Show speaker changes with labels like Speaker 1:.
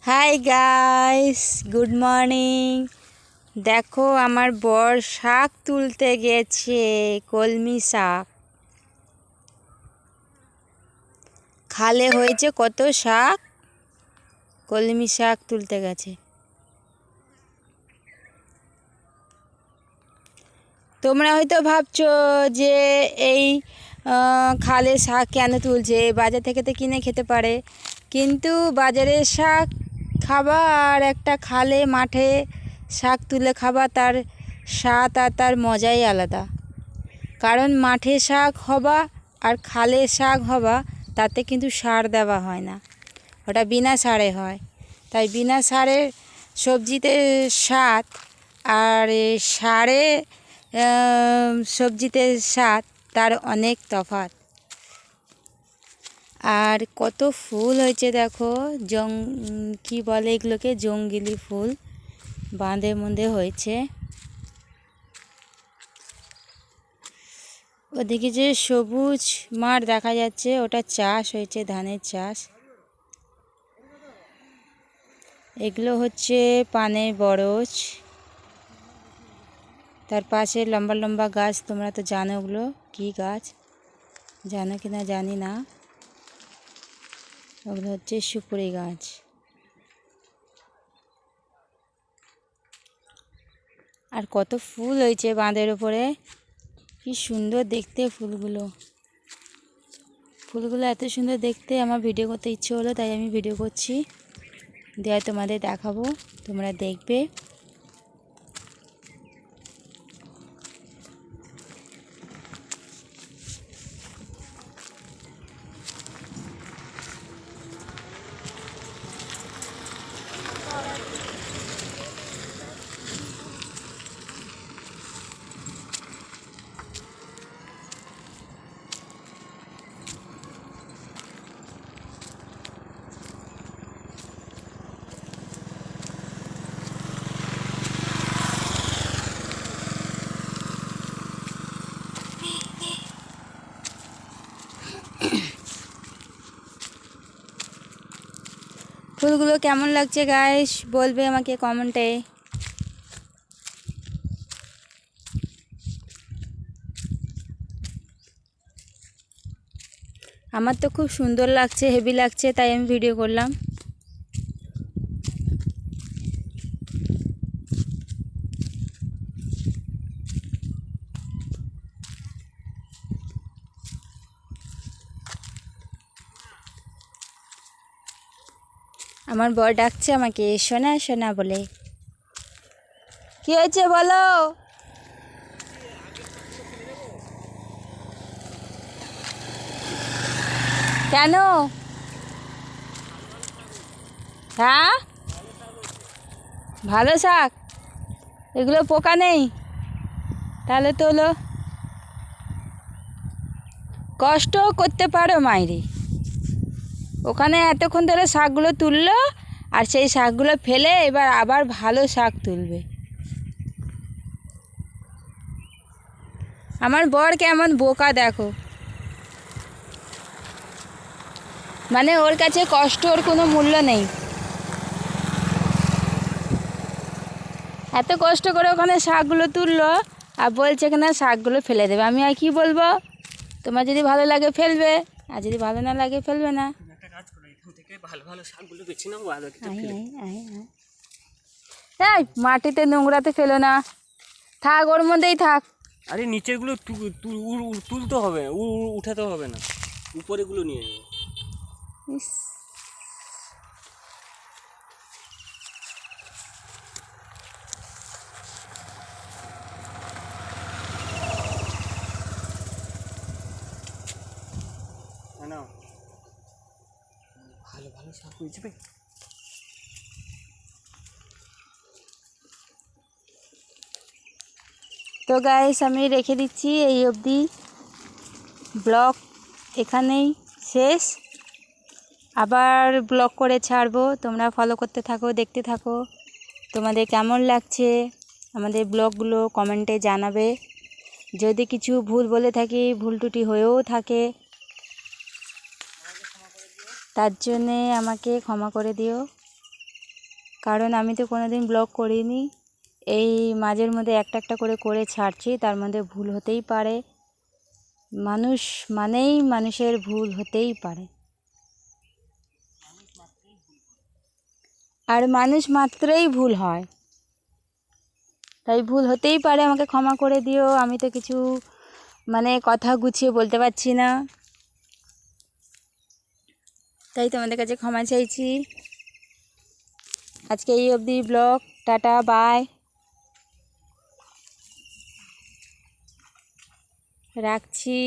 Speaker 1: Hi guys, good morning. দেখো আমার বর শাক তুলতে গেছে, কলমি শাক। খালে হয়েছে কত শাক, কলমি শাক তুলতে গেছে। তোমরা হয়তো ভাবছো যে এই খালে শাক কেন তুলছে, বাজার থেকে তো কিনে খেতে পারে। কিন্তু বাজারের শাক খাবা আর একটা খালে মাঠে শাক তুলে খাবা, তার স্বাদ আর তার মজাই আলাদা। কারণ মাঠে শাক হবা আর খালে শাক হবা, তাতে কিন্তু সার দেওয়া হয় না, ওটা বিনা সারে হয়। তাই বিনা সারের সবজিতে স্বাদ আর সারে সবজিতে স্বাদ, তার অনেক তফাৎ। আর কত ফুল হয়েছে দেখো, কি বলে এগুলোকে, জঙ্গলি ফুল বাঁধে মধ্যে হয়েছে। ওদিকে যে সবুজ মাঠ দেখা যাচ্ছে, ওটা চাষ হয়েছে, ধানের চাষ। এগুলো হচ্ছে পানের বরজ। তার পাশে লম্বা লম্বা গাছ, তোমরা তো জানো ওগুলো কী গাছ, জানো কি না জানি না। ওগুলো হচ্ছে সুপুরি গাছ। আর কত ফুল হয়েছে বাঁধের উপরে, কি সুন্দর দেখতে ফুলগুলো। ফুলগুলো এত সুন্দর দেখতে, আমার ভিডিও করতে ইচ্ছে হলো, তাই আমি ভিডিও করছি, দিয়ে তোমাদের দেখাবো, তোমরা দেখবে। ফুলগুলো কেমন লাগছে গাইস, বলবে আমাকে কমেন্টে। আমার তো খুব সুন্দর লাগছে, হেভি লাগছে, তাই আমি ভিডিও করলাম। আমার বর ডাকছে আমাকে সোনা সোনা বলে। কি হয়েছে বলো? কেন? হ্যাঁ, ভালো শাক, এগুলো পোকা নেই? তাহলে তো হলো, কষ্ট করতে পারো মাইরে। ওখানে এতক্ষণ ধরে শাকগুলো তুললো, আর সেই শাকগুলো ফেলে এবার আবার ভালো শাক তুলবে। আমার বর কেমন বোকা দেখো, মানে ওর কাছে কষ্টর কোনো মূল্য নেই। এত কষ্ট করে ওখানে শাকগুলো তুললো, আর বলছে এখানে শাকগুলো ফেলে দেবে। আমি আর কি বলবো, তোমার যদি ভালো লাগে ফেলবে, আর যদি ভালো না লাগে ফেলবে না। এই মাটিতে নোংরাতে ফেলো না, থাক ওর মধ্যেই থাক।
Speaker 2: আরে নিচেরগুলো তুলতে হবে, উঠাতে হবে না, উপরেগুলো নিয়ে যাবো।
Speaker 1: ইস,
Speaker 2: না ভালো ভালো শাক হয়েছে।
Speaker 1: তো গাইস আমি রেখে দিচ্ছি এই অবধি, ব্লগ এখানেই শেষ। আবার ব্লগ করে ছাড়বো, তোমরা ফলো করতে থাকো, দেখতে থাকো। তোমাদের কেমন লাগছে আমাদের ব্লগগুলো কমেন্টে জানাবে। যদি কিছু ভুল বলে থাকি, ভুল ত্রুটি হয়েও থাকে, তার জন্যে আমাকে ক্ষমা করে দিও। কারণ আমি তো কোনোদিন ব্লগ করিনি, এই মাঝের মধ্যে একটা একটা করে ছাড়ছি, তার মধ্যে ভুল হতেই পারে। মানুষ মানেই মানুষের ভুল হতেই পারে, আর মানুষ মাত্রই ভুল হয়, তাই ভুল হতেই পারে। আমাকে ক্ষমা করে দিও, আমি তো কিছু কথা গুছিয়ে বলতে পারছি না, তাই তোমাদের কাছে ক্ষমা চাইছি। আজকে এই অবধি ব্লগ, টাটা, বাই, রাখছি।